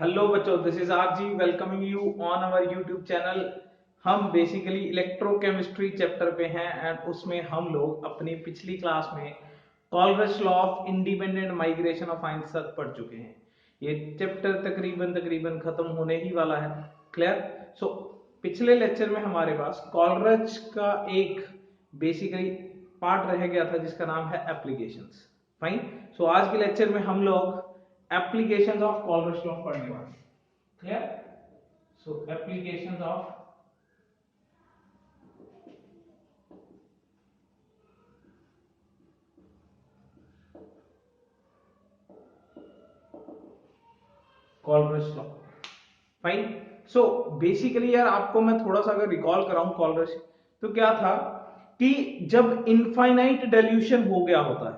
Hello बच्चों, this is RG welcoming you on our YouTube channel. हम basically electrochemistry chapter पे हैं and उसमें हम लोग अपनी पिछली क्लास में Kohlrausch law of independent migration of ions तक पढ़ चुके हैं। ये चैप्टर तकरीबन खत्म होने ही वाला है। क्लियर? सो पिछले लेक्चर में हमारे पास कॉलरश का एक बेसिकली पार्ट रह गया था जिसका नाम है एप्लीकेशंस। फाइन। सो आज के लेक्चर में हम लोग एप्लीकेशंस ऑफ कॉलरश लॉ पढ़ने वाले। Clear? So applications of Kohlrausch law. Fine. So basically यार आपको मैं थोड़ा सा अगर रिकॉल कराऊं कॉलरश, तो क्या था कि जब इनफाइनाइट डेल्यूशन हो गया होता है,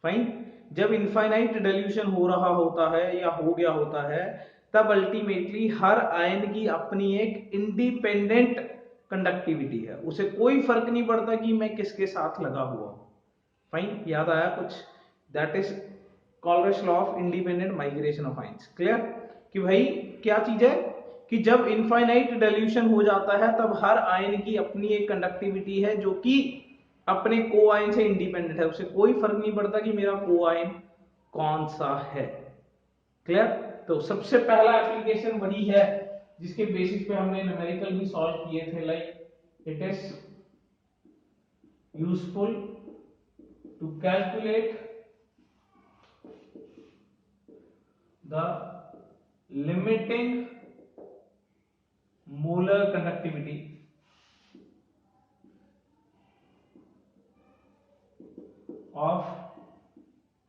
फाइन, जब इनफाइनाइट डेल्यूशन हो रहा होता है या हो गया होता है, तब अल्टीमेटली हर आयन की अपनी एक इंडिपेंडेंट कंडक्टिविटी है। उसे कोई फर्क नहीं पड़ता कि मैं किसके साथ लगा हुआ हूं। फाइन, याद आया कुछ? That is Kohlrausch law of independent migration of ions. Clear? कि भाई क्या चीज है कि जब इनफाइनाइट डेल्यूशन हो जाता है तब हर आयन की अपनी एक कंडक्टिविटी है जो कि अपने को आयन से इंडिपेंडेंट है। उसे कोई फर्क नहीं पड़ता कि मेरा को आयन कौन सा है। क्लियर? तो सबसे पहला एप्लीकेशन वही है जिसके बेसिस पे हमने न्यूमेरिकल भी सॉल्व किए थे। Like it is useful to calculate the limiting molar conductivity of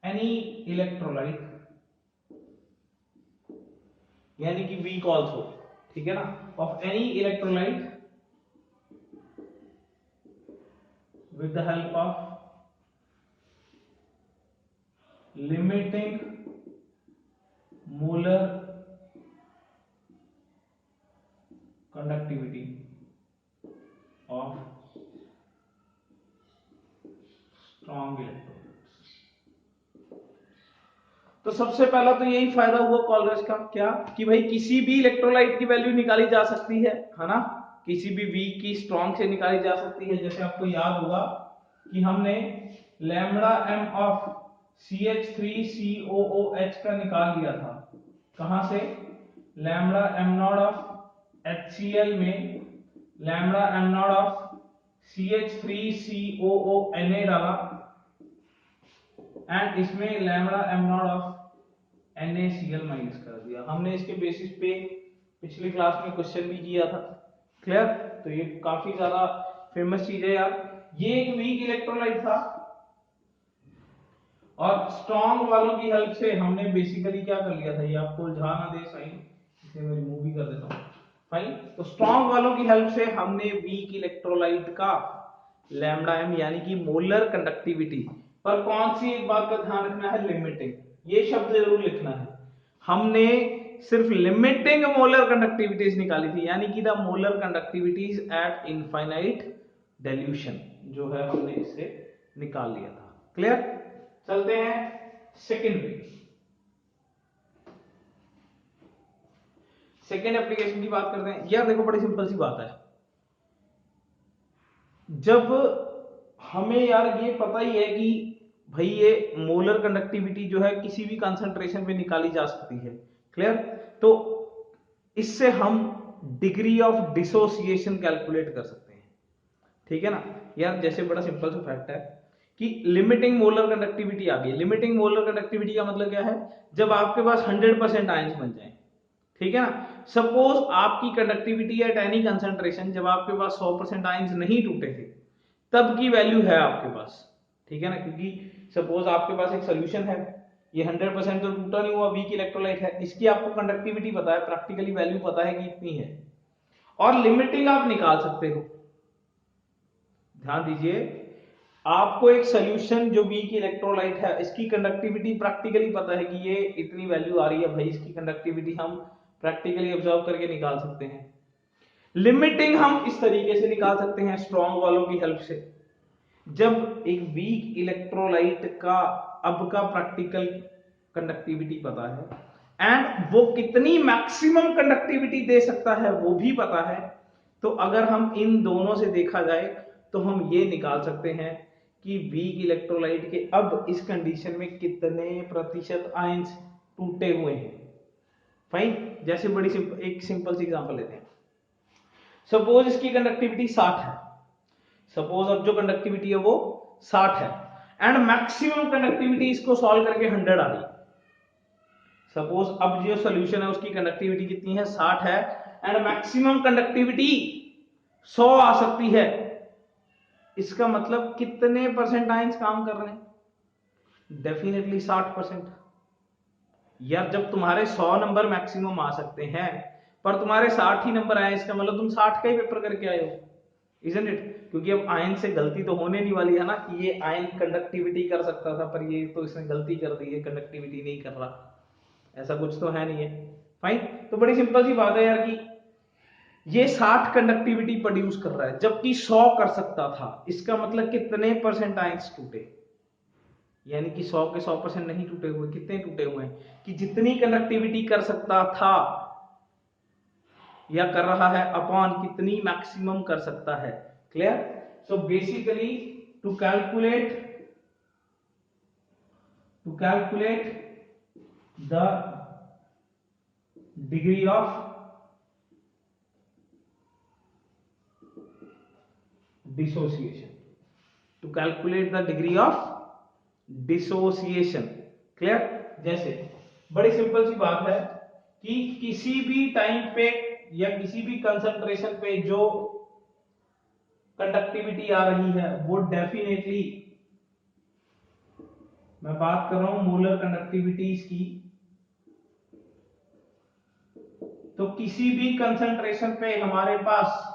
any electrolyte, यानी कि वीक ऑल्सो, ठीक है ना, of any electrolyte with the help of limiting molar conductivity of strong electrolytes. तो सबसे पहला तो यही फायदा हुआ कॉलरश का, क्या कि भाई किसी भी इलेक्ट्रोलाइट की वैल्यू निकाली जा सकती है ना, किसी भी वीक की स्ट्रॉन्ग से निकाली जा सकती है। जैसे आपको याद होगा कि हमने लैम्बडा एम ऑफ CH3COOH का निकाल लिया था। कहां से? Lambda am not of HCl में lambda am not of CH3COONA डाला एंड इसमें lambda am not of NaCl minus कर दिया। हमने इसके बेसिस पे पिछली क्लास में क्वेश्चन भी किया था। क्लियर? तो ये काफी ज्यादा फेमस चीज है यार। ये एक वीक इलेक्ट्रोलाइट था और स्ट्रॉन्ग वालों की हेल्प से हमने बेसिकली क्या कर लिया था, ये आपको ध्यान ना दे साइन, इसे मैं रिमूव भी कर देता हूं। फाइन। तो स्ट्रॉन्ग वालों की हेल्प से हमने वीक इलेक्ट्रोलाइट का लैम्बडा एम यानी कि मोलर कंडक्टिविटी पर कौन सी एक बात का ध्यान रखना है, लिमिटिंग, ये शब्द जरूर लिखना है। हमने सिर्फ लिमिटिंग मोलर कंडक्टिविटीज निकाली थी, यानी कि the molar conductivities eight infinite dilution जो है हमने इससे निकाल लिया था। क्लियर? चलते हैं सेकेंड पे। सेकेंड एप्लीकेशन की बात करते हैं। यार देखो, बड़ी सिंपल सी बात है। जब हमें यार ये पता ही है कि भाई ये मोलर कंडक्टिविटी जो है किसी भी कंसंट्रेशन पे निकाली जा सकती है। क्लियर? तो इससे हम डिग्री ऑफ डिसोसिएशन कैलकुलेट कर सकते हैं। ठीक है ना यार? जैसे बड़ा सिंपल सा फैक्ट है कि लिमिटिंग मोलर कंडक्टिविटी आ गई। लिमिटिंग मोलर कंडक्टिविटी का मतलब क्या है? जब आपके पास 100% आयंस बन जाए, ठीक है ना। सपोज आपकी कंडक्टिविटी एट एनी कंसंट्रेशन, जब आपके पास 100% आयंस नहीं टूटे थे, तब की वैल्यू है आपके पास, ठीक है ना। क्योंकि सपोज आपके पास एक सोल्यूशन है, ये 100% तो टूटा नहीं हुआ, वीक इलेक्ट्रोलाइट है, इसकी आपको कंडक्टिविटी पता है, प्रैक्टिकली वैल्यू पता है कि इतनी है, और लिमिटिंग आप निकाल सकते हो। ध्यान दीजिए, आपको एक सोल्यूशन जो वीक इलेक्ट्रोलाइट है, इसकी कंडक्टिविटी प्रैक्टिकली पता है कि ये इतनी वैल्यू आ रही है, भाई इसकी कंडक्टिविटी हम प्रैक्टिकली ऑब्जर्व करके निकाल सकते हैं। लिमिटिंग हम इस तरीके से निकाल सकते हैं स्ट्रॉन्ग वालों की हेल्प से। जब एक वीक इलेक्ट्रोलाइट का अब का प्रैक्टिकल कंडक्टिविटी पता है, एंड वो कितनी मैक्सिमम कंडक्टिविटी दे सकता है वो भी पता है। तो अगर हम इन दोनों से देखा जाए तो हम ये निकाल सकते हैं कि वीक इलेक्ट्रोलाइट के अब इस कंडीशन में कितने प्रतिशत आयंस टूटे हुए हैं। फाइन, जैसे एक सिंपल सी एग्जांपल लेते हैं। सपोज इसकी कंडक्टिविटी 60 है, सपोज अब जो कंडक्टिविटी है वो 60 है एंड मैक्सिमम कंडक्टिविटी इसको सॉल्व करके 100 आ रही। सपोज अब जो सॉल्यूशन है उसकी कंडक्टिविटी कितनी है, 60 है एंड मैक्सिमम कंडक्टिविटी 100 आ सकती है। इसका मतलब कितने परसेंट आयंस काम कर रहे हैं? डेफिनेटली 60%। यार जब तुम्हारे 100 नंबर मैक्सिमम आ सकते हैं पर तुम्हारे 60 ही नंबर आए, इसका मतलब तुम 60 का ही पेपर करके आए हो, इजंट इट? क्योंकि अब आयन से गलती तो होने नहीं वाली है ना कि ये आयन कंडक्टिविटी कर सकता था पर ये तो इसने गलती कर दी है, कंडक्टिविटी नहीं कर रहा, ऐसा कुछ तो है नहीं है। फाइन, तो बड़ी सिंपल सी बात है यार कि ये 60 कंडक्टिविटी प्रोड्यूस कर रहा है जबकि 100 कर सकता था। इसका मतलब कितने परसेंट आयंस टूटे? यानी कि 100 के 100% नहीं टूटे हुए, कितने टूटे हुए हैं कि जितनी कंडक्टिविटी कर सकता था या कर रहा है अपॉन कितनी मैक्सिमम कर सकता है। Clear? So basically to calculate the degree of dissociation, to calculate the degree of dissociation. Clear? जैसे बड़ी सिंपल सी बात है कि किसी भी टाइम पे या किसी भी कंसंट्रेशन पे जो कंडक्टिविटी आ रही है वो डेफिनेटली, मैं बात कर रहा हूं मोलर कंडक्टिविटीज की, तो किसी भी कंसंट्रेशन पे हमारे पास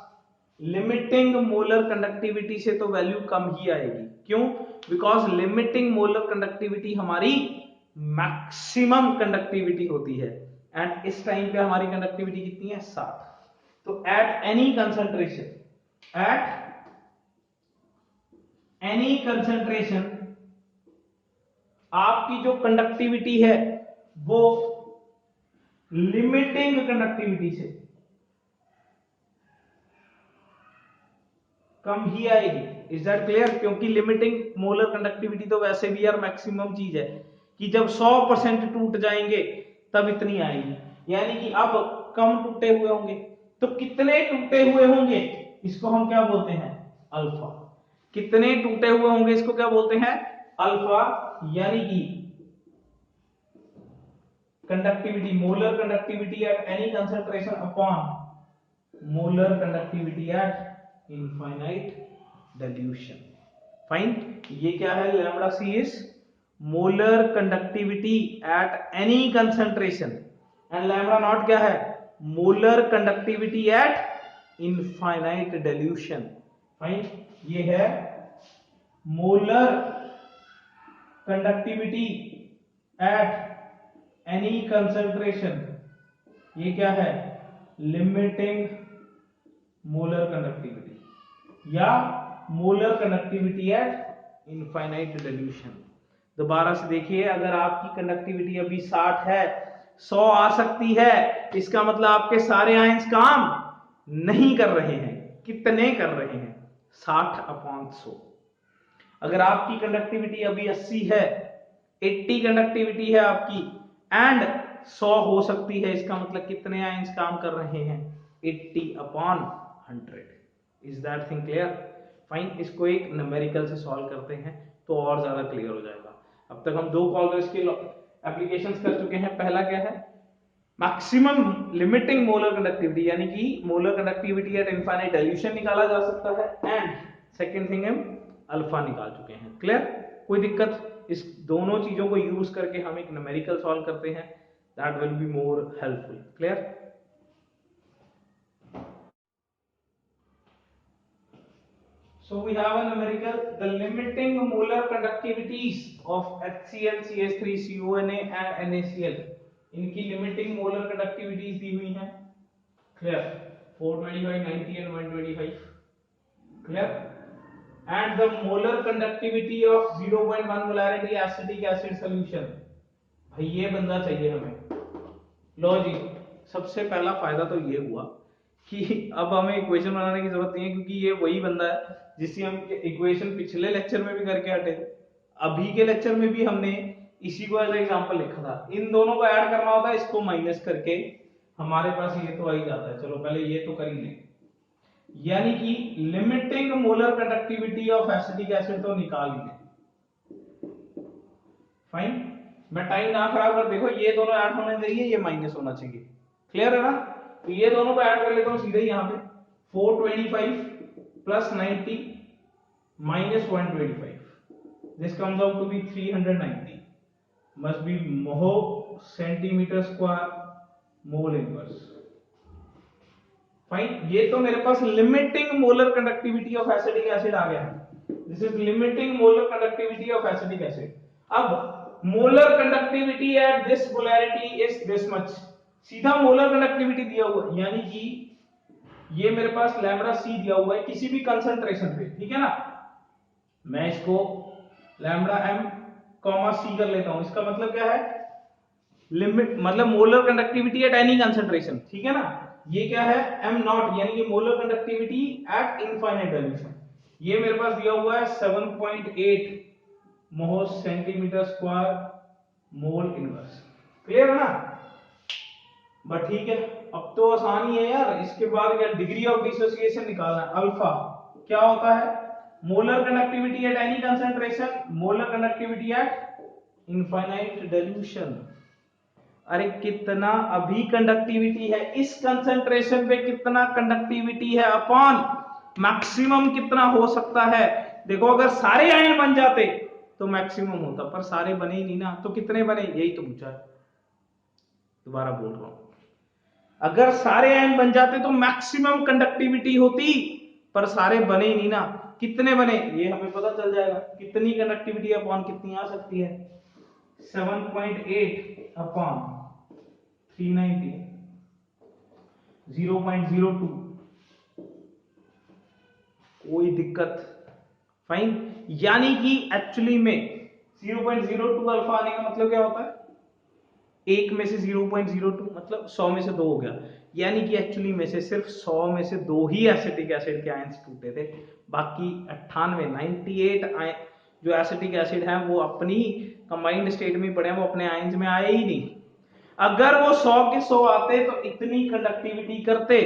लिमिटिंग मोलर कंडक्टिविटी से तो वैल्यू कम ही आएगी। क्यों? बिकॉज लिमिटिंग मोलर कंडक्टिविटी हमारी मैक्सिमम कंडक्टिविटी होती है एंड इस टाइम पे हमारी कंडक्टिविटी कितनी है, 60। तो एट एनी कंसंट्रेशन आपकी जो कंडक्टिविटी है वो लिमिटिंग कंडक्टिविटी से कम ही आएगी। Is that clear? क्योंकि लिमिटिंग मोलर कंडक्टिविटी तो वैसे भी यार मैक्सिमम चीज है कि जब 100% टूट जाएंगे तब इतनी आएगी, यानी कि अब कम टूटे हुए होंगे। तो कितने टूटे हुए होंगे इसको हम क्या बोलते हैं, अल्फा। कितने टूटे हुए होंगे इसको क्या बोलते हैं, अल्फा। यानी कि conductivity, molar conductivity at any concentration upon molar conductivity at infinite dilution. Fine, ये क्या है, lambda C is molar conductivity at any concentration and lambda not क्या है, molar conductivity at infinite dilution. Fine, ये है molar conductivity at any concentration, ये क्या है, लिमिटिंग मोलर कंडक्टिविटी या molar conductivity at infinite dilution. दोबारा से देखिए, अगर आपकी कंडक्टिविटी अभी 60 है, 100 आ सकती है, इसका मतलब आपके सारे आयंस काम नहीं कर रहे हैं। कितने कर रहे हैं, 60/100। अगर आपकी कंडक्टिविटी अभी 80 है, 80 कंडक्टिविटी है आपकी एंड 100 हो सकती है, इसका मतलब कितने आयंस काम कर रहे हैं, 80/100। Is that thing clear? Fine, इसको एक न्यूमेरिकल से सॉल्व करते हैं तो और ज्यादा क्लियर हो जाएगा। अब तक हम दो कॉलर्स के एप्लीकेशंस कर चुके हैं। पहला क्या है, मैक्सिमम लिमिटिंग मोलर कंडक्टिविटी, यानी कि molar conductivity at infinite dilution निकाला जा सकता है एंड सेकंड थिंग हम अल्फा निकाल चुके हैं। क्लियर? कोई दिक्कत? इस दोनों चीजों को यूज करके हम एक न्यूमेरिकल सॉल्व करते हैं, that will be more helpful. Clear? So we have a numerical, the limiting molar conductivities of HCl, CH3, CONA and NaCl, इनकी लिमिटिंग मोलर कंडक्टिविटीज दी हुई हैं। Clear? 425, 90 and 125। Clear? And the molar conductivity of 0.1 molarity acetic acid solution, भाई ये बंदा चाहिए हमें। लो जी, सबसे पहला फायदा तो ये हुआ कि अब हमें इक्वेशन बनाने की जरूरत नहीं है, क्योंकि ये वही बंदा है जिससे हम इक्वेशन पिछले लेक्चर में भी करके हटे थे। अभी के लेक्चर में भी हमने इसी को एज एग्जांपल लिखा था। इन दोनों को ऐड करना होता है, इसको माइनस करके हमारे पास ये तो आ ही जाता है। चलो पहले ये तो कर ही लें, यानी कि limiting molar conductivity of acetic acid तो निकाल ही लें। फाइन, मैं टाइम ना खराब कर, देखो ये दोनों ऐड होने चाहिए, ये माइनस होना चाहिए। क्लियर है ना? तो ये दोनों को ऐड कर लेता हूं सीधे यहाँ पे। 425 plus 90 minus 125, this comes out to be 390, must be mho centimetre square mole inverse. Fine, ये तो मेरे पास limiting molar conductivity of acetic acid आ गया। This is limiting molar conductivity of acetic acid. अब molar conductivity at this polarity is this much, सीधा molar conductivity दिया हुआ है, यानी कि ये मेरे पास लैम्बडा सी दिया हुआ है किसी भी कंसंट्रेशन पे, ठीक है ना। मैं इसको लैम्बडा एम कॉमा सी कर लेता हूं। इसका मतलब क्या है? लिमिट मतलब molar conductivity at any concentration, ठीक है ना। ये क्या है? एम नॉट, यानी कि molar conductivity at infinite dilution. ये मेरे पास दिया हुआ है 7.8 मोह centimetre square mole inverse. Clear है ना? बट ठीक है, अब तो आसानी है यार। इसके बाद क्या डिग्री ऑफ डिसोसिएशन निकालना है। अल्फा क्या होता है? Molar conductivity at any concentration, molar conductivity at infinite dilution. अरे कितना अभी कंडक्टिविटी है इस कंसंट्रेशन पे, कितना कंडक्टिविटी है अपॉन मैक्सिमम कितना हो सकता है। देखो अगर सारे आयन बन जाते तो मैक्सिमम होता, पर सारे बने ही नहीं ना, तो कितने बने यही तो पूछा है। दोबारा बोल रहा हूं, अगर सारे आयन बन जाते तो मैक्सिमम कंडक्टिविटी होती, पर सारे बने ही नहीं ना। कितने बने ये हमें पता चल जाएगा, कितनी कंडक्टिविटी अपॉन कितनी आ सकती है। 7.8 अपॉन 390, 0.02, कोई दिक्कत। फाइन, यानी कि एक्चुअली में 0.02 अल्फा आने का मतलब क्या होता है? एक में से 0.02 मतलब 100 में से 2 हो गया, यानी कि एक्चुअली में से सिर्फ 100 में से 2 ही एसिटिक एसिड के आयंस टूटे थे। बाकी 98 जो एसिटिक एसिड है वो अपनी कंबाइंड स्टेट में पड़े हैं, वो अपने आयंस में आए ही नहीं। अगर वो 100 के 100 आते तो इतनी कंडक्टिविटी करते,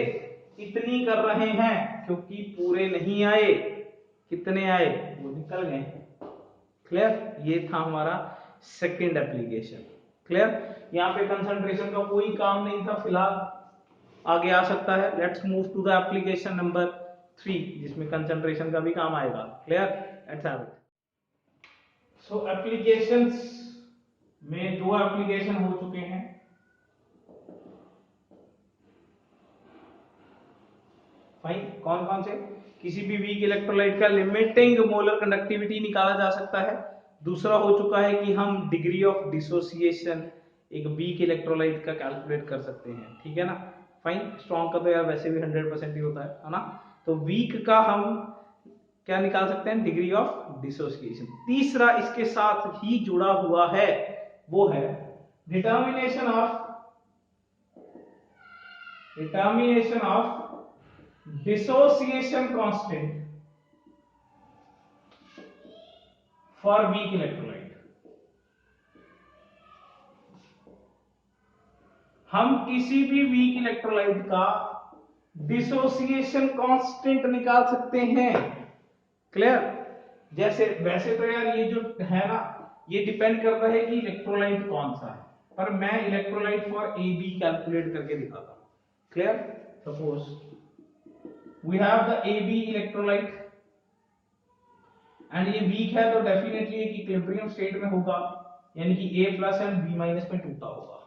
इतनी कर रहे हैं क्योंकि पूरे नहीं आए। कितने आए? वो निकल गए। क्लियर? ये था हमारा सेकंड एप्लीकेशन। क्लियर? यहाँ पे कंसंट्रेशन का कोई काम नहीं था फिलहाल, आगे आ सकता है। Let's move to the application number 3, जिसमें कंसंट्रेशन का भी काम आएगा। Clear? Let's have it. So applications में 2 एप्लीकेशन हो चुके हैं। फाइन, कौन कौन से? किसी भी वीक इलेक्ट्रोलाइट का लिमिटिंग मोलर कंडक्टिविटी निकाला जा सकता है। दूसरा हो चुका है कि हम डिग्री ऑफ डिसोसिएशन एक वीक इलेक्ट्रोलाइट का कैलकुलेट कर सकते हैं, ठीक है ना। फाइन, स्ट्रॉन्ग का तो यार वैसे भी 100% ही होता है ना। तो वीक का हम क्या निकाल सकते हैं? Degree of dissociation. तीसरा इसके साथ ही जुड़ा हुआ है, वो है determination of dissociation constant for weak electrolyte। हम किसी भी वीक इलेक्ट्रोलाइट का डिसोसिएशन कांस्टेंट निकाल सकते हैं। क्लियर? जैसे वैसे तो यार ये जो है ना, ये डिपेंड करता है कि इलेक्ट्रोलाइट कौन सा है, पर मैं electrolyte for A B calculate करके दिखाता हूं। Clear? Suppose we have the AB electrolyte and ये वीक है तो डेफिनेटली एक इक्विलिब्रियम स्टेट में होगा, यानी कि A plus and B minus में टूटा होगा।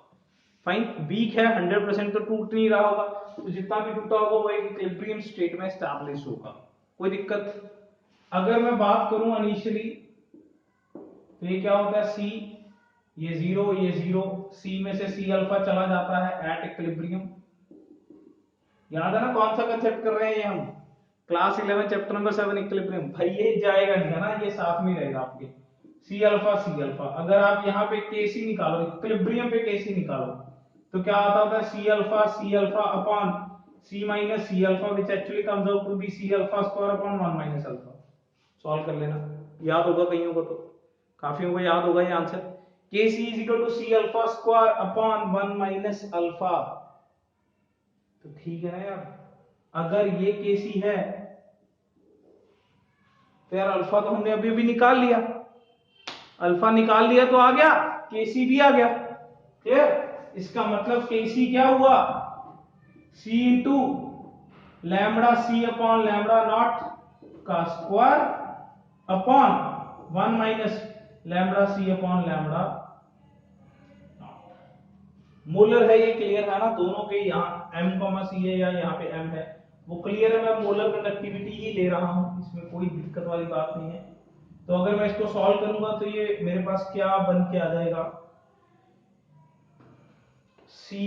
फाइन, वीक है 100% तो टूट नहीं रहा होगा, तो जितना भी टूटा होगा वो एक इक्विलिब्रियम स्टेट में एस्टैब्लिश होगा। कोई दिक्कत? अगर मैं बात करूं इनिशियली तो ये क्या होता है? C, ये 0, ये 0, C में से C अल्फा चला जाता है एट इक्विलिब्रियम। याद है ना कौन सा कंसेप्ट कर रहे हैं ये हम? Class 11 chapter number 7 equilibrium. भाई ये जाएगा नहीं है ना, ये साथ में रहेगा आपके। सी अल्फा अगर आप यहाँ पे केसी निकालो, इक्विलिब्रियम पे केसी निकालो, तो क्या आता होता है C alpha upon C minus C alpha which actually comes out to be C alpha square upon 1 minus alpha. Solve कर लेना, याद होगा कईयों को, तो काफियों को याद होगा ये answer. K C is equal to C alpha square upon 1 minus alpha. तो ठीक है ना यार, अगर ये के सी है तो यार अल्फा तो हमने अभी अभी निकाल लिया, अल्फा निकाल लिया तो आ गया केसी भी आ गया। क्लियर? इसका मतलब केसी क्या हुआ, C into lambda C upon lambda naught का square upon 1 minus lambda C upon lambda. Molar है ये, क्लियर है ना, दोनों के यहाँ एम कॉमा सी है या यहाँ पे एम है वो क्लियर है। मैं मोलर कंडक्टिविटी ही ले रहा हूं, इसमें कोई दिक्कत वाली बात नहीं है। तो अगर मैं इसको सॉल्व करूंगा तो ये मेरे पास क्या बन के आ जाएगा, सी,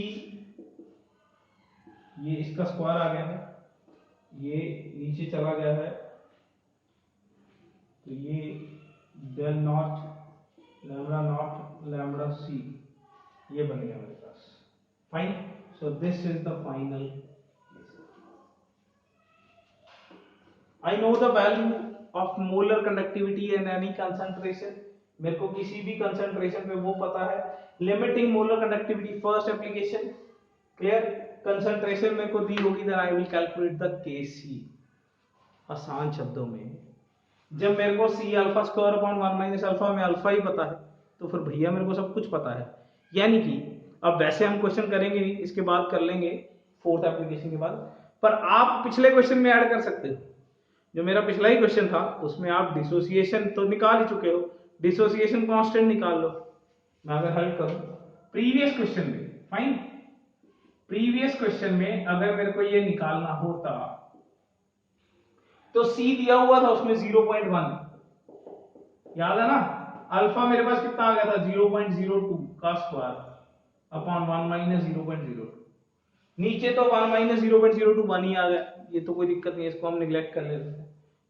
ये इसका स्क्वायर आ गया है, ये नीचे चला गया है, तो ये डेल naught lambda naught lambda C, ये बन गया मेरे पास। Fine, so this is the final. I know the value of molar conductivity in any concentration, मेरे को किसी भी कंसंट्रेशन पे वो पता है। Limiting molar conductivity first application, clear. Concentration मेरे को दी होगी, then I will calculate the KC. आसान शब्दों में, जब मेरे को C alpha square upon 1 minus alpha में अल्फा ही पता है तो फिर भैया मेरे को सब कुछ पता है। यानी कि अब वैसे हम क्वेश्चन करेंगे नहीं, इसके बाद कर लेंगे फोर्थ एप्लीकेशन के बाद, पर आप पिछले क्वेश्चन में ऐड कर सकते हो। जो मेरा पिछला ही क्वेश्चन था उसमें आप डिसोसिएशन तो निकाल ही चुके हो, डिसोसिएशन कांस्टेंट निकाल लो। मैं अगर हल करूं प्रीवियस क्वेश्चन में, फाइन, प्रीवियस क्वेश्चन में अगर मेरे को ये निकालना होता तो सी दिया हुआ था उसमें 0.1, याद है ना। अल्फा मेरे पास कितना आ गया था 0.02 का स्क्वायर अपॉन 1 माइनस 0.02। नीचे तो 1 माइनस 0.02 1 ही आ गया, ये तो कोई दिक्कत नहीं है, इसको हम निगलेक्ट कर लेते हैं,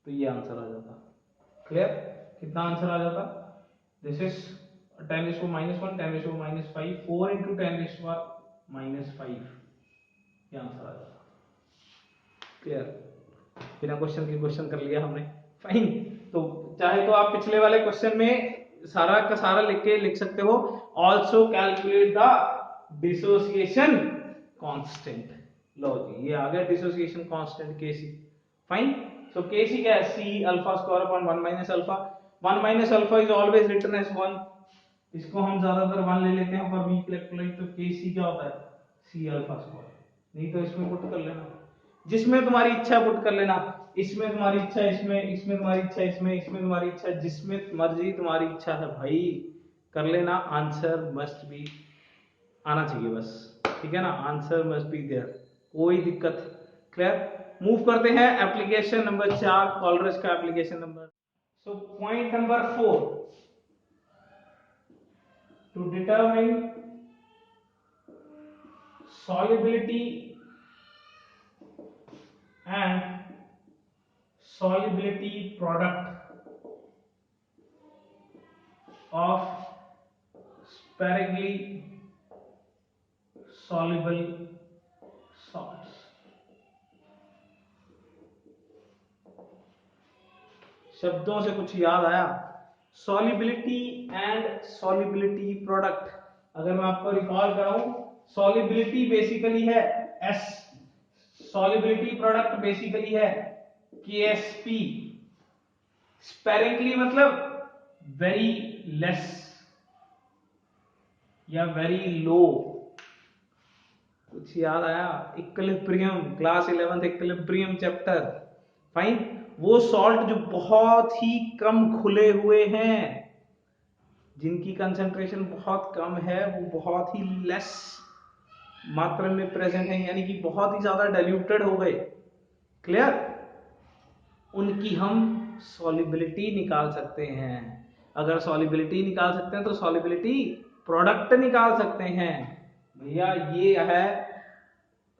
तो ये आंसर आ जाता। क्लियर? कितना आंसर आ जाता, दिस इज 10⁻⁻1 10⁻⁻5 4 इंटू 10⁻⁻5, ये आंसर आ जाता। क्लियर? बिना क्वेश्चन के क्वेश्चन कर लिया हमने, फाइन। तो चाहे तो आप पिछले वाले क्वेश्चन में सारा का सारा लिख सकते हो, also calculate the dissociation constant. लो जी, ये आ गया dissociation constant KC. Fine, so KC क्या है, C alpha square upon 1 minus alpha. 1 minus alpha is always written as 1, इसको हम ज्यादातर 1 ले लेते हैं पर वी कैलकुलेट, तो केसी क्या होता है सी अल्फा स्क्वायर। नहीं तो इसमें पुट कर लेना, जिसमें तुम्हारी इच्छा पुट कर लेना, इसमें तुम्हारी इच्छा, इसमें तुम्हारी इच्छा, इसमें तुम्हारी इच्छा, जिसमें मर्जी तुम्हारी इच्छा है भाई कर लेना। आंसर मस्ट बी आना चाहिए बस, ठीक है ना, आंसर मस्ट बी देयर, कोई दिक्कत। क्लियर? मूव करते हैं एप्लीकेशन नंबर 4, कॉलरेज का application number. So point number 4, to determine solubility and solubility product of sparingly soluble salts। शब्दों से कुछ याद आया? solubility and solubility product, अगर मैं आपको रिकॉल कराऊं, solubility बेसिकली है S, solubility product बेसिकली है KSP, sparingly मतलब very less या very low। कुछ याद आया? Equilibrium, class 11th equilibrium chapter, fine. वो सॉल्ट जो बहुत ही कम खुले हुए हैं, जिनकी कंसंट्रेशन बहुत कम है, वो बहुत ही लेस मात्रा में प्रेजेंट है, यानी कि बहुत ही ज्यादा डाइल्यूटेड हो गए। क्लियर? उनकी हम सॉल्युबिलिटी निकाल सकते हैं। अगर सॉल्युबिलिटी निकाल सकते हैं तो सॉल्युबिलिटी प्रोडक्ट निकाल सकते हैं। भैया ये है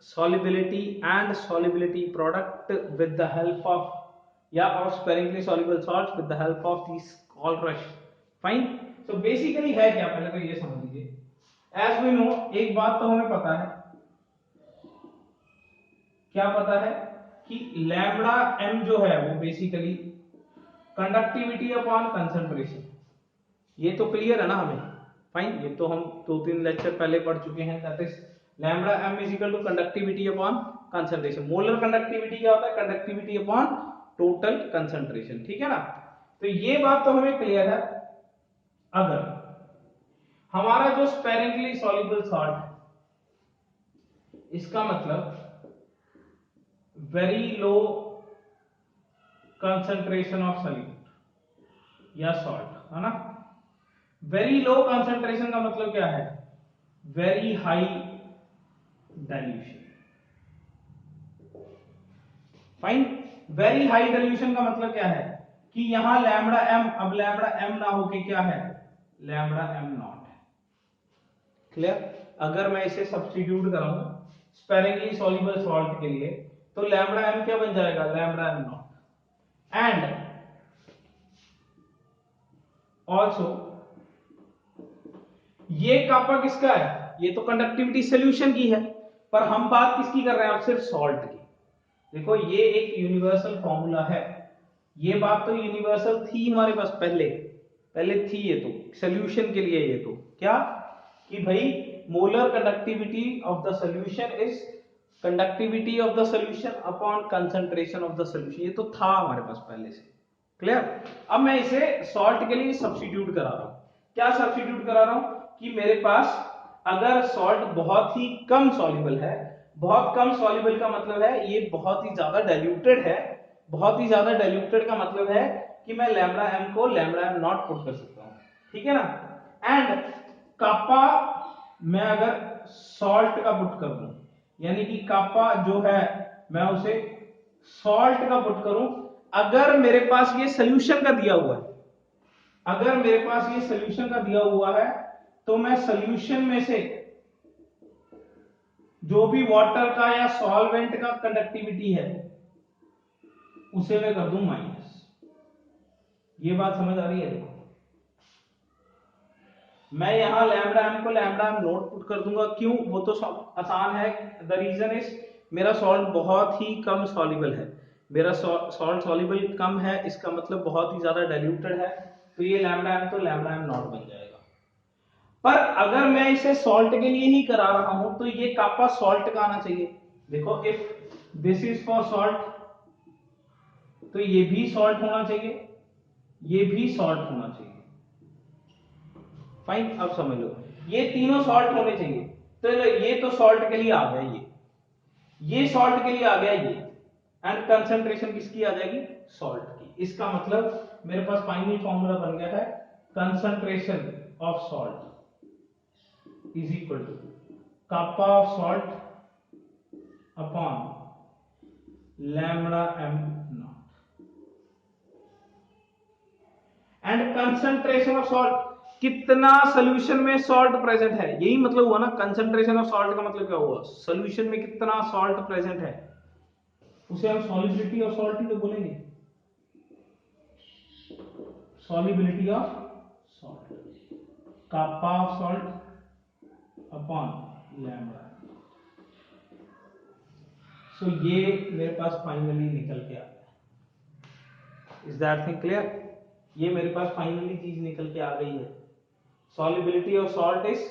solubility and solubility product with the help of of sparingly soluble salts with the help of these Colrush। Fine, so basically है क्या, पहले तो ये समझ लीजिए। एज वी नो, एक बात तो हमें पता है, क्या पता है कि लैम्बडा एम जो है वो बेसिकली कंडक्टिविटी अपॉन कंसंट्रेशन, ये तो क्लियर है ना हमें, फाइन, ये तो हम 2-3 लेक्चर पहले पढ़ चुके हैं, that is lambda M is equal to conductivity upon concentration. Molar conductivity क्या होता है? कंडक्टिविटी अपॉन टोटल कंसंट्रेशन, ठीक है ना। तो ये बात तो हमें क्लियर है। अगर हमारा जो स्पेरेंटली सॉल्युबल सॉल्ट है, इसका मतलब very low concentration of solute या सॉल्ट, है ना। वेरी लो कंसंट्रेशन का मतलब क्या है? Very high dilution, fine. Very high dilution का मतलब क्या है कि यहां लैम्बडा एम, अब लैम्बडा एम ना होके क्या है? लैम्बडा एम नॉट है। क्लियर? अगर मैं इसे सब्स्टिट्यूट कराऊं स्पेरेंटली सॉल्युबल सॉल्ट के लिए, तो लैम्बडा एम क्या बन जाएगा? Lambda am not. And also ये कापा किसका है? ये तो कंडक्टिविटी सॉल्यूशन की है, पर हम बात किसकी कर रहे हैं अब? सिर्फ सॉल्ट की। देखो ये एक यूनिवर्सल फॉर्मूला है, ये बात तो यूनिवर्सल थी हमारे पास पहले थी, ये तो सॉल्यूशन के लिए, ये तो क्या कि भाई molar conductivity of the solution is conductivity of the solution upon concentration of the solution, ये तो था हमारे पास पहले से। क्लियर? अब मैं इसे सॉल्ट के लिए सब्स्टिट्यूट करा रहा हूं। क्या सब्स्टिट्यूट करा रहा हूं कि मेरे पास अगर सॉल्ट बहुत ही कम सॉल्युबल है, बहुत कम सॉल्युबल का मतलब है ये बहुत ही ज्यादा डाइल्यूटेड है, बहुत ही ज्यादा डाइल्यूटेड का मतलब है कि मैं लैम्बडा एम को लैम्बडा एम नॉट पुट कर सकता हूं, ठीक है ना। एंड कापा मैं अगर सॉल्ट का पुट कर दूं, यानी कि कापा जो है मैं उसे सॉल्ट का पुट करूं, अगर मेरे पास ये सोल्यूशन का दिया हुआ है, अगर मेरे पास ये सोल्यूशन का दिया हुआ है, तो मैं सोल्यूशन में से जो भी वाटर का या सॉल्वेंट का कंडक्टिविटी है उसे मैं कर दूं माइनस। ये बात समझ आ रही है? देखो मैं यहां लैम्बडा एम को लैम्बडा एम नॉट पुट कर दूंगा, क्यों? वो तो आसान है। द रीजन इज मेरा सॉल्ट बहुत ही कम सॉल्युबल है, मेरा सॉल्ट सॉल्युबल कम है, इसका मतलब बहुत ही ज्यादा डाइल्यूटेड है, तो ये लैम्बडा एम तो लैम्बडा एम नॉट बन जाएगा। पर अगर मैं इसे सॉल्ट के लिए ही करा रहा हूं तो ये कापा सॉल्ट का आना चाहिए। देखो if this is for salt, तो ये भी सॉल्ट होना चाहिए, ये भी सॉल्ट होना चाहिए, फाइन। अब समझ लो ये तीनों सॉल्ट होने चाहिए, तो ये तो सॉल्ट के लिए आ गया, ये सॉल्ट के लिए आ गया, ये एंड कंसंट्रेशन किसकी आ जाएगी? सॉल्ट की। इसका मतलब मेरे पास फाइनल फॉर्मूला बन गया है, concentration of salt is equal to kappa of salt upon lambda m naught and concentration of salt, कितना सोल्यूशन में सॉल्ट प्रेजेंट है, यही मतलब हुआ ना। कंसंट्रेशन ऑफ सॉल्ट का मतलब क्या हुआ? सोल्यूशन में कितना सॉल्ट प्रेजेंट है, उसे हम सॉल्युबिलिटी ऑफ सॉल्ट ही तो बोलेंगे, solubility of salt, kappa of salt upon lambda. So ये मेरे पास फाइनली निकल के आ गया। Is that thing clear? ये मेरे पास फाइनली चीज निकल के आ गई है। Solubility of salt is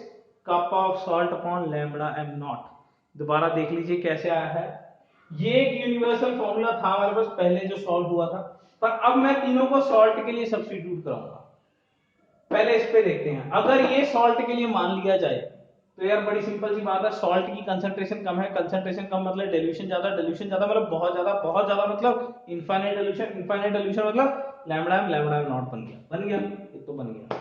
cup of salt upon lambda am not. दोबारा देख लीजिए कैसे आया है। ये एक यूनिवर्सल फॉर्मूला था हमारे पास पहले जो सॉल्व हुआ था, पर अब मैं तीनों को सॉल्ट के लिए सब्स्टिट्यूट कराऊंगा। पहले इस पे देखते हैं। अगर ये सॉल्ट के लिए मान लिया जाए तो यार बड़ी सिंपल सी बात है, सॉल्ट की कंसंट्रेशन कम है, कंसंट्रेशन कम मतलब डाइल्यूशन ज्यादा मतलब बहुत ज्यादा मतलब इनफाइनाइट डाइल्यूशन मतलब लैम्बडा एम नॉट बन गया ये तो बन गया।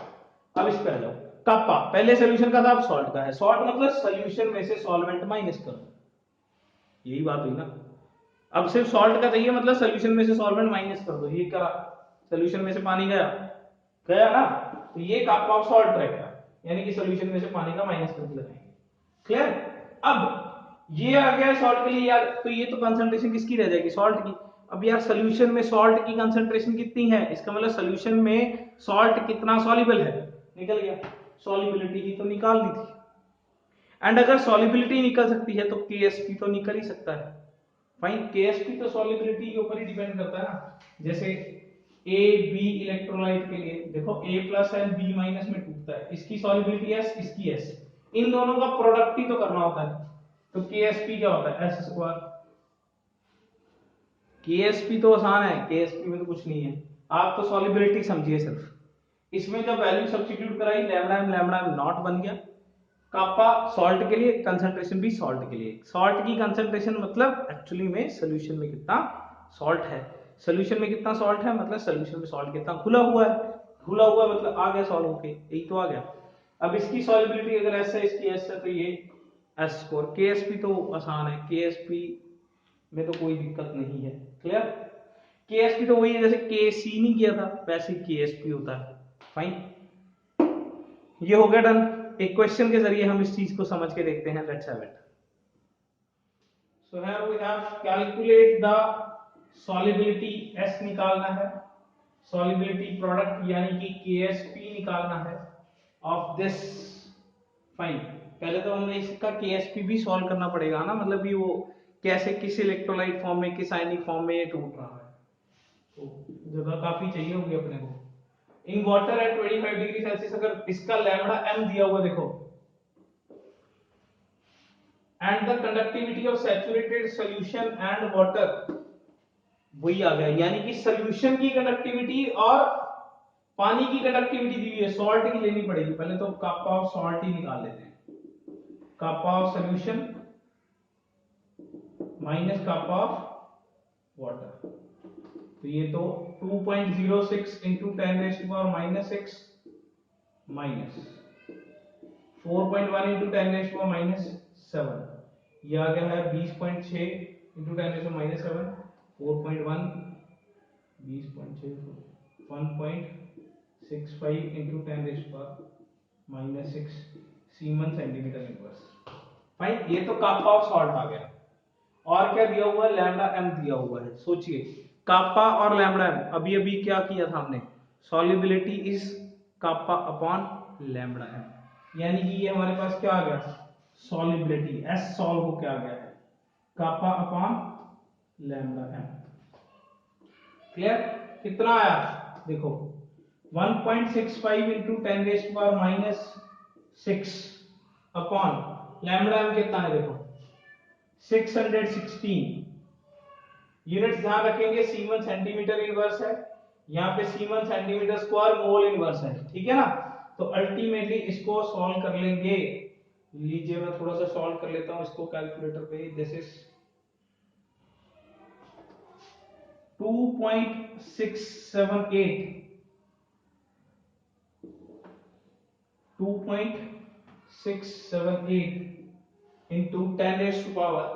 अब इस पे आ जाओ। कप्पा पहले सॉल्यूशन का था, अब सॉल्ट का है। सॉल्ट मतलब सॉल्यूशन में से सॉल्वेंट माइनस करो, यही बात हुई ना। अब सिर्फ सॉल्ट का चाहिए, मतलब सॉल्यूशन में से सॉल्वेंट माइनस कर दो, ये करा, सॉल्यूशन में से पानी गया ना, तो ये कप्पा ऑफ सॉल्ट रहेगा, यानी कि सॉल्यूशन में से पानी का माइनस करके लगाएंगे। क्लियर? अब ये आ गया सॉल्ट के लिए यार, तो ये तो कंसंट्रेशन किसकी रह जाएगी? सॉल्ट की। अब यार सॉल्यूशन में सॉल्ट की कंसंट्रेशन कितनी है, इसका मतलब सॉल्यूशन में सॉल्ट कितना सॉल्युबल है, निकल गया। सॉल्युबिलिटी ही तो निकालनी थी, एंड अगर सॉल्युबिलिटी निकल सकती है तो KSP तो निकल ही सकता है। फाइन, KSP तो सॉल्युबिलिटी के ऊपर ही डिपेंड करता है ना। जैसे AB इलेक्ट्रोलाइट के लिए देखो A+ एंड B- में टूटता है, इसकी सॉल्युबिलिटी S, इसकी S, इन दोनों का प्रोडक्ट ही तो करना होता है, तो KSP क्या होता है S²। KSP तो आसान है, KSP में तो कुछ नहीं है, आप तो सॉल्युबिलिटी समझिए सिर्फ। इसमें जब वैल्यू सब्स्टिट्यूट कराई λm नॉट बन गया, कापा सॉल्ट के लिए, कंसंट्रेशन भी सॉल्ट के लिए। सॉल्ट की कंसंट्रेशन मतलब एक्चुअली में सोल्यूशन में कितना सॉल्ट है, सोल्यूशन में कितना सॉल्ट है मतलब सोल्यूशन में सॉल्ट कितना घुला हुआ है, घुला हुआ मतलब आ गया सॉल्व होके, यही तो आ गया। अब इसकी सॉल्युबिलिटी अगर S है, इसकी S है, तो ये S²। KSP तो आसान है, KSP में तो कोई दिक्कत नहीं है, क्लियर। KSP तो वही है जैसे KC नहीं किया था वैसे KSP होता है। फाइन, ये हो गया डन। एक क्वेश्चन के जरिए हम इस चीज को समझ के देखते हैं, let's have it. So here we have calculate the solubility, S निकालना है, सॉल्युबिलिटी प्रोडक्ट यानी कि KSP निकालना है ऑफ दिस। फाइन, पहले तो हमें इसका KSP भी सॉल्व करना पड़ेगा ना, मतलब कि वो कैसे, किस इलेक्ट्रोलाइट फॉर्म में, किस आयनिक फॉर्म में ये टूट रहा है, तो जगह काफी चाहिए होगी अपने को। In water at 25 degree Celsius, अगर इसका λm दिया हुआ देखो, and the conductivity of saturated solution and water, वही आ गया, यानी कि सॉल्यूशन की कंडक्टिविटी और पानी की कंडक्टिविटी दी हुई है, सॉल्ट की लेनी पड़ेगी पहले, तो कापा ऑफ सॉल्ट ही निकाल लेते हैं, kappa of solution minus kappa of water, तो ये तो 2.06 इंटू 10⁻⁻6 माइनस 4.1 इंटू 10⁻⁻7, ये आ गया है 20.6 into 10⁻⁻7, 4.1 20.6 1.65 into 10⁻⁻6 semen centimetre inverse. भाई ये तो कापा ऑफ सॉल्ट आ गया, और क्या दिया हुआ है, λm दिया हुआ है। सोचिए कापा और λm, अभी अभी क्या किया था हमने, solubility is kappa upon λm, यानी कि ये हमारे पास क्या आ गया, सॉल्युबिलिटी S सॉल्व होके आ गया है कापा अपॉन λm। क्लियर, कितना आया देखो, 1.65 इंटू 10⁻⁻6 अपॉन λm कितना है देखो 616। यूनिट्स ध्यान रखेंगे, सीमन सेंटीमीटर इनवर्स है, यहाँ पे semen centimetre square mole inverse है, ठीक है ना। तो अल्टीमेटली इसको सॉल्व कर लेंगे, लीजिए मैं थोड़ा सा सॉल्व कर लेता हूं इसको कैलकुलेटर पे। This is 2.678 into 10 raised to power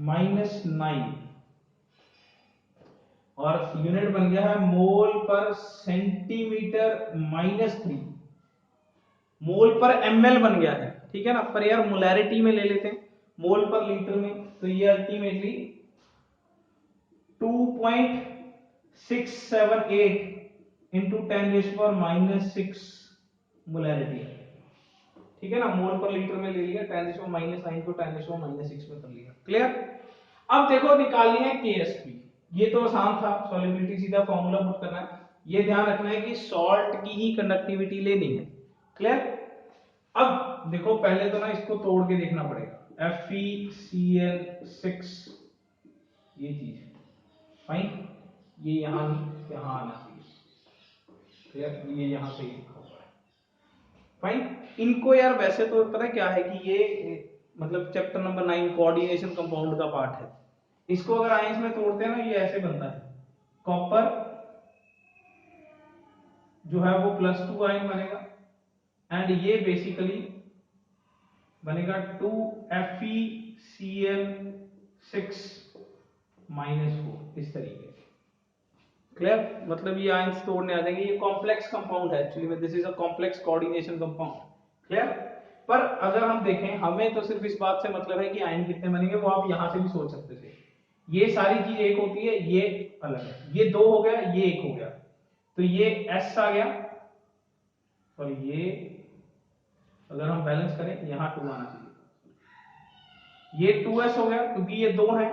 -9, और यूनिट बन गया है मोल पर सेंटीमीटर -3, मोल पर ml बन गया है, ठीक है ना। पर यार मोलैरिटी में ले लेते हैं, मोल पर लीटर में, तो ये अल्टीमेटली 2.678 इंटू 10⁻⁻6 मोलैरिटी है, ठीक है ना। मोल पर लीटर में ले लिया, 10⁻⁻9 को 10⁻⁻6 में कर लिया, क्लियर। अब देखो निकालनी है KSP, ये तो आसान था, सॉल्युबिलिटी सीधा फॉर्मूला पुट करना है, ये ध्यान रखना है कि सॉल्ट की ही कंडक्टिविटी लेनी है, क्लियर। अब देखो पहले तो ना इसको तोड़ के देखना पड़ेगा, FeCl6 ये चीज, फाइन, ये यहां आना चाहिए, क्लियर, ये यहां से लिखा हुआ है, फाइन। इनको यार वैसे तो पता है क्या है कि ये मतलब चैप्टर नंबर 9 कोऑर्डिनेशन कंपाउंड का पार्ट है, इसको अगर आयंस में तोड़ते हैं ना ये ऐसे बनता है, कॉपर जो है वो +2 आयन बनेगा, एंड ये बेसिकली बनेगा 2FeCl6 -4, इस तरीके से, क्लियर। मतलब ये आयंस तोड़ने आ जाएंगे, ये कॉम्प्लेक्स कंपाउंड है एक्चुअली में, this is a complex coordination compound, clear. पर अगर हम देखें, हमें तो सिर्फ इस बात से मतलब है कि आयन कितने बनेंगे, वो आप यहां से भी सोच सकते थे, ये सारी चीज एक होती है, ये अलग है, ये 2 हो गया, ये 1 हो गया, तो ये S आ गया, और ये अगर हम बैलेंस करें यहाँ 2 आना चाहिए, ये 2s हो गया क्योंकि ये 2 है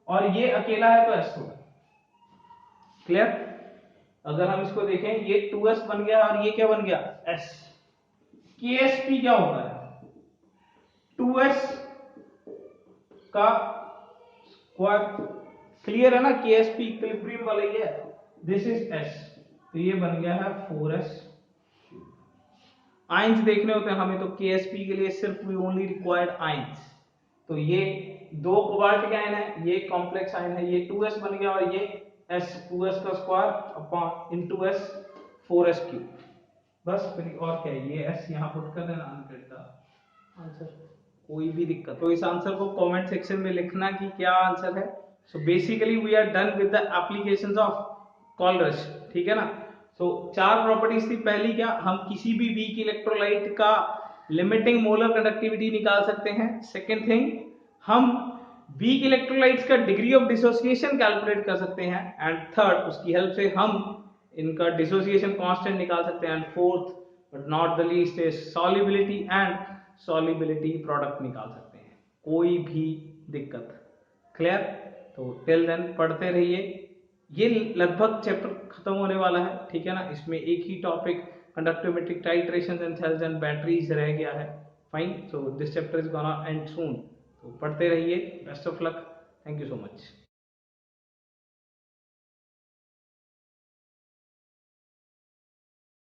और ये अकेला है तो s होगा। क्लियर? अगर हम इसको देखें ये 2s बन गया और ये क्या बन गया s। ksp क्या होता है 2s का स्क्वायर। क्लियर है ना? ksp इक्विलिब्रियम वाला ही है, दिस इज s, तो ये बन गया है 4s। आइंस देखने होते हैं हमें, तो ksp के लिए सिर्फ वी ओनली रिक्वायर्ड आइंस। तो ये 2 कोबाल्ट आयन है, ये कॉम्प्लेक्स आयन है, ये 2s बन गया और ये s 2s का square upon into s 4s cube. बस फिर और क्या है, ये s यहां पुट कर देना, अनकट का आंसर। कोई भी दिक्कत तो इस आंसर को कमेंट सेक्शन में लिखना कि क्या आंसर है। So basically we are done with the applications of Kohlrausch, ठीक है ना? सो 4 प्रॉपर्टीज थी। पहली क्या, हम किसी भी वीक इलेक्ट्रोलाइट का लिमिटिंग मोलर कंडक्टिविटी निकाल सकते हैं। सेकेंड थिंग, हम वीक इलेक्ट्रोलाइट्स का डिग्री ऑफ डिसोसिएशन कैलकुलेट कर सकते हैं। एंड थर्ड, उसकी हेल्प से हम इनका डिसोसिएशन कांस्टेंट निकाल सकते हैं। And fourth but not the least is solubility and solubility product निकाल सकते हैं, कोई भी दिक्कत। क्लियर? तो टिल देन पढ़ते रहिए, ये लगभग चैप्टर खत्म होने वाला है, ठीक है ना? इसमें एक ही topic conductivity titrations and cells and batteries रह गया है। Fine, so this chapter is gonna end soon. तो पढ़ते रहिए, best of luck, thank you so much.